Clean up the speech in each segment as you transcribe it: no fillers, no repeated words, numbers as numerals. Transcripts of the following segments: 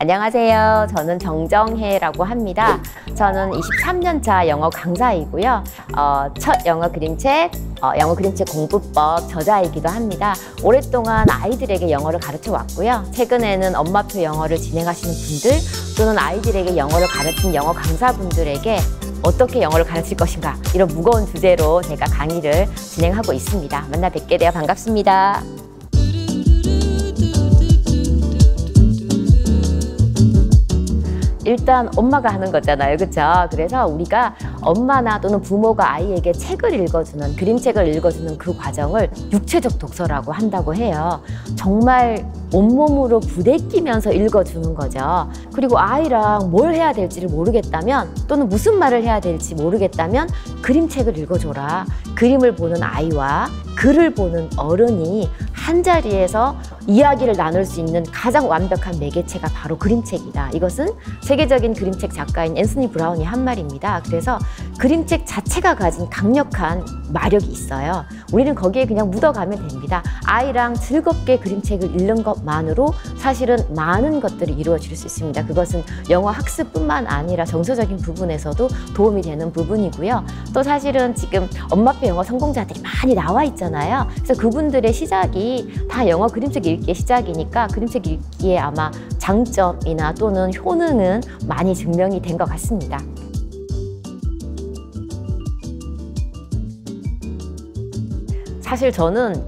안녕하세요. 저는 정정혜라고 합니다. 저는 23년차 영어 강사이고요. 첫 영어 그림책, 영어 그림책 공부법 저자이기도 합니다. 오랫동안 아이들에게 영어를 가르쳐 왔고요. 최근에는 엄마표 영어를 진행하시는 분들 또는 아이들에게 영어를 가르친 영어 강사분들에게 어떻게 영어를 가르칠 것인가, 이런 무거운 주제로 제가 강의를 진행하고 있습니다. 만나 뵙게 되어 반갑습니다. 일단 엄마가 하는 거잖아요, 그렇죠? 그래서 우리가 엄마나 또는 부모가 아이에게 책을 읽어주는, 그림책을 읽어주는 그 과정을 육체적 독서라고 한다고 해요. 정말 온몸으로 부대끼면서 읽어주는 거죠. 그리고 아이랑 뭘 해야 될지를 모르겠다면, 또는 무슨 말을 해야 될지 모르겠다면 그림책을 읽어줘라. 그림을 보는 아이와 글을 보는 어른이 한자리에서 이야기를 나눌 수 있는 가장 완벽한 매개체가 바로 그림책이다. 이것은 세계적인 그림책 작가인 앤서니 브라운이 한 말입니다. 그래서 그림책 자체가 가진 강력한 마력이 있어요. 우리는 거기에 그냥 묻어가면 됩니다. 아이랑 즐겁게 그림책을 읽는 것만으로 사실은 많은 것들이 이루어질 수 있습니다. 그것은 영어 학습뿐만 아니라 정서적인 부분에서도 도움이 되는 부분이고요. 또 사실은 지금 엄마표 영어 성공자들이 많이 나와 있잖아요. 그래서 그분들의 시작이 다 영어 그림책 읽기의 시작이니까 그림책 읽기에 아마 장점이나 또는 효능은 많이 증명이 된 것 같습니다. 사실 저는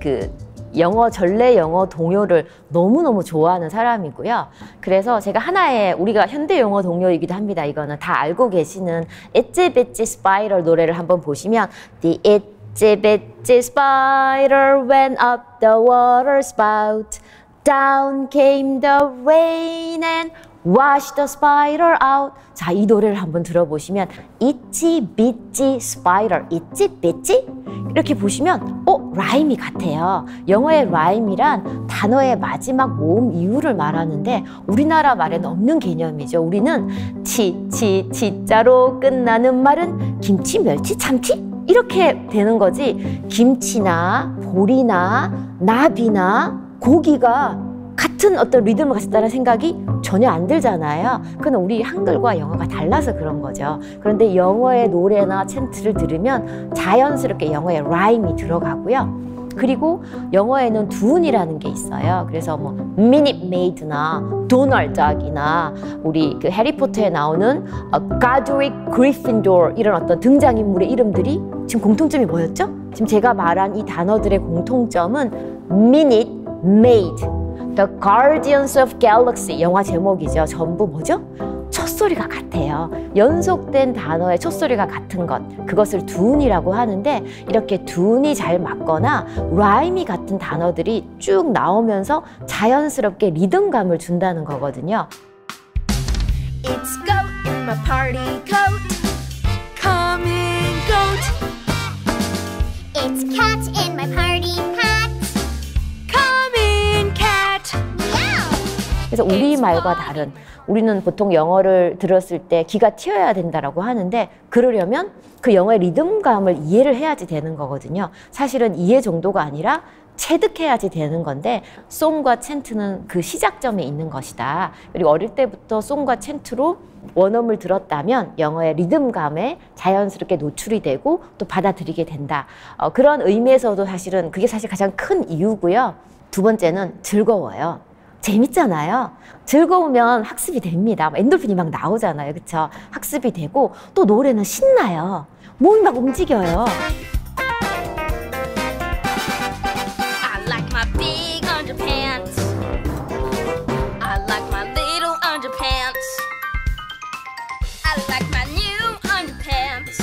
전래 영어 동요를 너무너무 좋아하는 사람이고요. 그래서 제가 하나의, 우리가 현대 영어 동요이기도 합니다. 이거는 다 알고 계시는 엣지 뱃지 스파이럴 노래를 한번 보시면 The itsy bitsy spider went up the water spout. Down came the rain and washed the spider out. 자, 이 노래를 한번 들어보시면 itsy bitsy spider, itsy bitsy? 이렇게 보시면 라임이 같아요. 영어의 라임이란 단어의 마지막 모음 이유를 말하는데 우리나라 말에는 없는 개념이죠. 우리는 치자로 끝나는 말은 김치, 멸치, 참치? 이렇게 되는 거지, 김치나 보리나 나비나 고기가 같은 어떤 리듬을 가졌다는 생각이 전혀 안 들잖아요. 그건 우리 한글과 영어가 달라서 그런 거죠. 그런데 영어의 노래나 챈트를 들으면 자연스럽게 영어의 라임이 들어가고요. 그리고 영어에는 두운이라는 게 있어요. 그래서 뭐 미닛 메이드나 도널드 닥이나 우리 그 해리포터에 나오는 가드릭 그리핀도어, 이런 어떤 등장인물의 이름들이 지금 공통점이 뭐였죠? 지금 제가 말한 이 단어들의 공통점은 미닛 메이드, The Guardians of Galaxy, 영화 제목이죠. 전부 뭐죠? 첫소리가 같아요. 연속된 단어의 첫소리가 같은 것, 그것을 두운이라고 하는데, 이렇게 두운이 잘 맞거나 라임이 같은 단어들이 쭉 나오면서 자연스럽게 리듬감을 준다는 거거든요. It's goat in my party coat. Come in, goat. It's cat in my party hat. Come in, cat. 그래서 우리말과 다른, 우리는 보통 영어를 들었을 때 귀가 튀어야 된다라고 하는데, 그러려면 그 영어의 리듬감을 이해를 해야지 되는 거거든요. 사실은 이해 정도가 아니라 체득해야지 되는 건데, 송과 챈트는 그 시작점에 있는 것이다. 그리고 어릴 때부터 송과 챈트로 원어음을 들었다면 영어의 리듬감에 자연스럽게 노출이 되고 또 받아들이게 된다. 그런 의미에서도 사실은 그게 사실 가장 큰 이유고요. 두 번째는 즐거워요. 재밌잖아요. 즐거우면 학습이 됩니다. 엔돌핀이 막 나오잖아요. 그쵸? 학습이 되고, 또 노래는 신나요. 몸이 막 움직여요. I like my big underpants. I like my little underpants. I like my new underpants.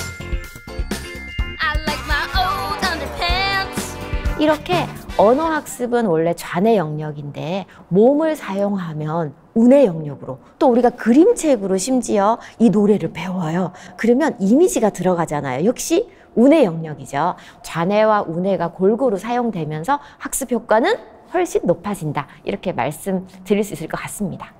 I like my old underpants. 이렇게 언어 학습은 원래 좌뇌 영역인데 몸을 사용하면 우뇌 영역으로, 또 우리가 그림책으로 심지어 이 노래를 배워요. 그러면 이미지가 들어가잖아요. 역시 우뇌 영역이죠. 좌뇌와 우뇌가 골고루 사용되면서 학습 효과는 훨씬 높아진다. 이렇게 말씀드릴 수 있을 것 같습니다.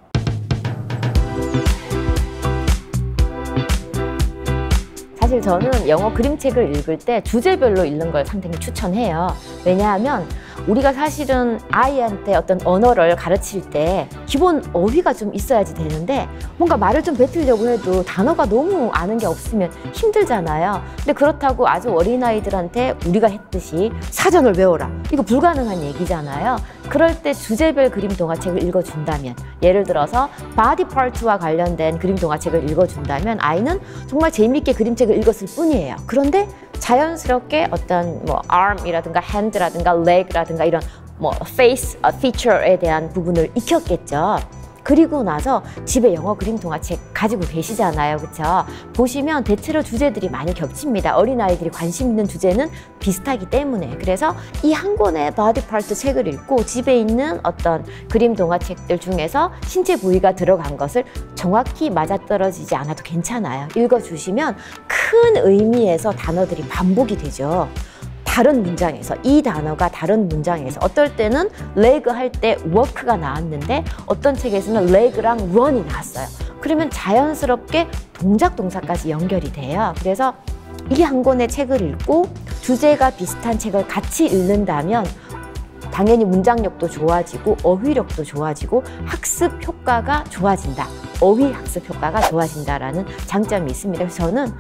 사실 저는 영어 그림책을 읽을 때 주제별로 읽는 걸 상당히 추천해요. 왜냐하면 우리가 사실은 아이한테 어떤 언어를 가르칠 때 기본 어휘가 좀 있어야지 되는데 뭔가 말을 좀 뱉으려고 해도 단어가 너무 아는 게 없으면 힘들잖아요. 근데 그렇다고 아주 어린아이들한테 우리가 했듯이 사전을 외워라. 이거 불가능한 얘기잖아요. 그럴 때 주제별 그림 동화책을 읽어준다면, 예를 들어서 바디 파트와 관련된 그림 동화책을 읽어준다면 아이는 정말 재미있게 그림책을 읽었을 뿐이에요. 그런데 자연스럽게 어떤 뭐 arm이라든가 hand라든가 leg라든가 이런 뭐 face, feature에 대한 부분을 익혔겠죠. 그리고 나서 집에 영어 그림 동화책 가지고 계시잖아요. 그렇죠? 보시면 대체로 주제들이 많이 겹칩니다. 어린아이들이 관심 있는 주제는 비슷하기 때문에. 그래서 이 한 권의 바디 파트 책을 읽고 집에 있는 어떤 그림 동화책들 중에서 신체 부위가 들어간 것을 정확히 맞아떨어지지 않아도 괜찮아요. 읽어주시면 큰 의미에서 단어들이 반복이 되죠. 다른 문장에서, 이 단어가 다른 문장에서, 어떨 때는 leg 할 때 work가 나왔는데 어떤 책에서는 leg랑 run이 나왔어요. 그러면 자연스럽게 동작 동사까지 연결이 돼요. 그래서 이 한 권의 책을 읽고 주제가 비슷한 책을 같이 읽는다면 당연히 문장력도 좋아지고 어휘력도 좋아지고 학습 효과가 좋아진다. 어휘 학습 효과가 좋아진다라는 장점이 있습니다. 그래서 저는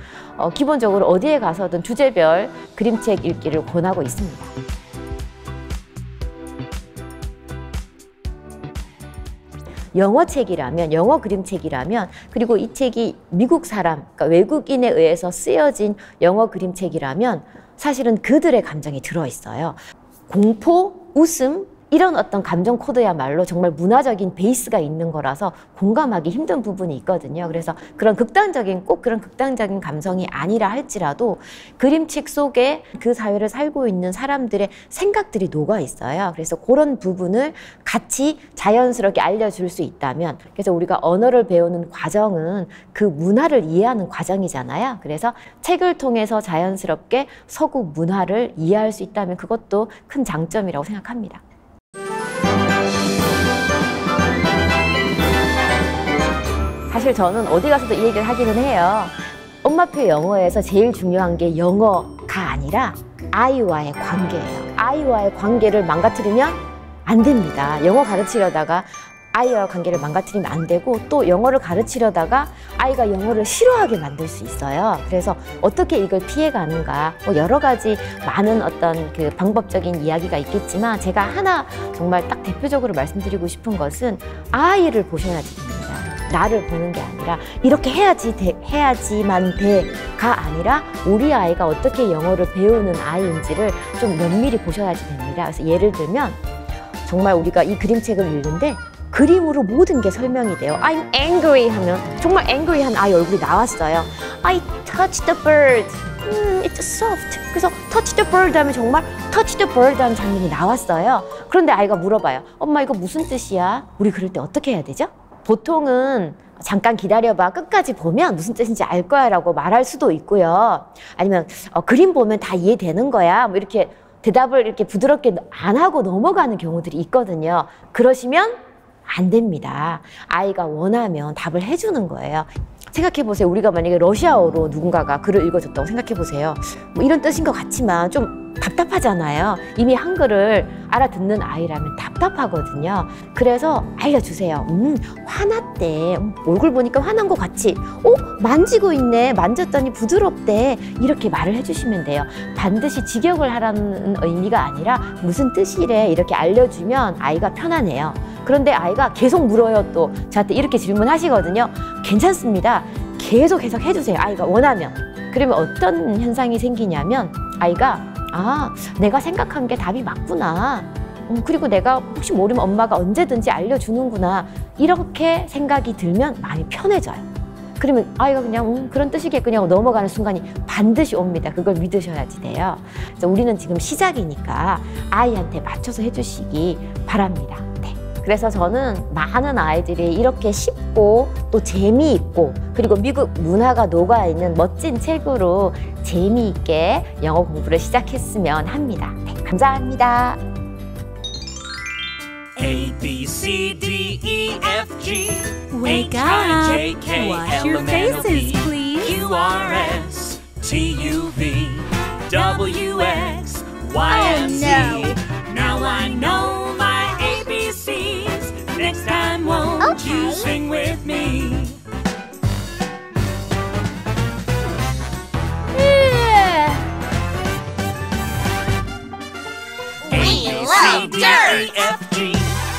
기본적으로 어디에 가서든 주제별 그림책 읽기를 권하고 있습니다. 영어 책이라면, 영어 그림책이라면, 그리고 이 책이 미국 사람, 그러니까 외국인에 의해서 쓰여진 영어 그림책이라면 사실은 그들의 감정이 들어있어요. 공포, 웃음, 이런 어떤 감정 코드야말로 정말 문화적인 베이스가 있는 거라서 공감하기 힘든 부분이 있거든요. 그래서 그런 극단적인, 꼭 그런 극단적인 감성이 아니라 할지라도 그림책 속에 그 사회를 살고 있는 사람들의 생각들이 녹아 있어요. 그래서 그런 부분을 같이 자연스럽게 알려줄 수 있다면, 그래서 우리가 언어를 배우는 과정은 그 문화를 이해하는 과정이잖아요. 그래서 책을 통해서 자연스럽게 서구 문화를 이해할 수 있다면 그것도 큰 장점이라고 생각합니다. 사실 저는 어디 가서도 이 얘기를 하기는 해요. 엄마표 영어에서 제일 중요한 게 영어가 아니라 아이와의 관계예요. 아이와의 관계를 망가뜨리면 안 됩니다. 영어 가르치려다가 아이와 관계를 망가뜨리면 안 되고, 또 영어를 가르치려다가 아이가 영어를 싫어하게 만들 수 있어요. 그래서 어떻게 이걸 피해가는가, 뭐 여러 가지 많은 어떤 그 방법적인 이야기가 있겠지만, 제가 하나 정말 딱 대표적으로 말씀드리고 싶은 것은 아이를 보셔야지 됩니다. 나를 보는 게 아니라 이렇게 해야지만 돼가 아니라 우리 아이가 어떻게 영어를 배우는 아이인지를 좀 면밀히 보셔야지 됩니다. 그래서 예를 들면 정말 우리가 이 그림책을 읽는데 그림으로 모든 게 설명이 돼요. I'm angry 하면 정말 angry한 아이 얼굴이 나왔어요. I touched the bird. It's soft. 그래서 touch the bird 하면 정말 touch the bird 하는 장면이 나왔어요. 그런데 아이가 물어봐요. 엄마 이거 무슨 뜻이야? 우리 그럴 때 어떻게 해야 되죠? 보통은 잠깐 기다려봐, 끝까지 보면 무슨 뜻인지 알 거야 라고 말할 수도 있고요. 아니면 그림 보면 다 이해되는 거야, 뭐 이렇게 대답을 이렇게 부드럽게 안 하고 넘어가는 경우들이 있거든요. 그러시면 안 됩니다. 아이가 원하면 답을 해주는 거예요. 생각해보세요. 우리가 만약에 러시아어로 누군가가 글을 읽어줬다고 생각해보세요. 뭐 이런 뜻인 것 같지만 좀 답답하잖아요. 이미 한글을 알아듣는 아이라면 답답하거든요. 그래서 알려주세요. 화났대. 얼굴 보니까 화난 것 같이. 만지고 있네. 만졌더니 부드럽대. 이렇게 말을 해주시면 돼요. 반드시 직역을 하라는 의미가 아니라 무슨 뜻이래 이렇게 알려주면 아이가 편안해요. 그런데 아이가 계속 물어요. 또 저한테 이렇게 질문하시거든요. 괜찮습니다. 계속 해주세요. 아이가 원하면. 그러면 어떤 현상이 생기냐면 아이가 내가 생각한 게 답이 맞구나. 그리고 내가 혹시 모르면 엄마가 언제든지 알려주는구나. 이렇게 생각이 들면 마음이 편해져요. 그러면 아이가 그냥 그런 뜻이겠구나 하고 넘어가는 순간이 반드시 옵니다. 그걸 믿으셔야지 돼요. 그래서 우리는 지금 시작이니까 아이한테 맞춰서 해주시기 바랍니다. 네. 그래서 저는 많은 아이들이 이렇게 쉽고 또 재미있고 그리고 미국 문화가 녹아있는 멋진 책으로 재미있게 영어 공부를 시작했으면 합니다. 네, 감사합니다. A, B, C, D, E, F, G Wake H, I, J, up. K, Wash L, your M, N, O, faces, P, please. Q, R, S, T, U, V W, X, Y, and Z. Oh, no. Now I know my ABCs. Next time, won't you sing with me? A, B, C, D, E, F, G,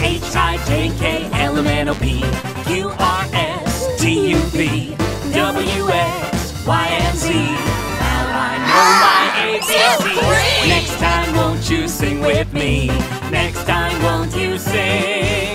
H, I, J, K, L, M, N, O, P, Q, R, S, T, U, V, W, X, Y, and Z. Now I know my ABCs. Next time, won't you sing with me? Next time, won't you sing?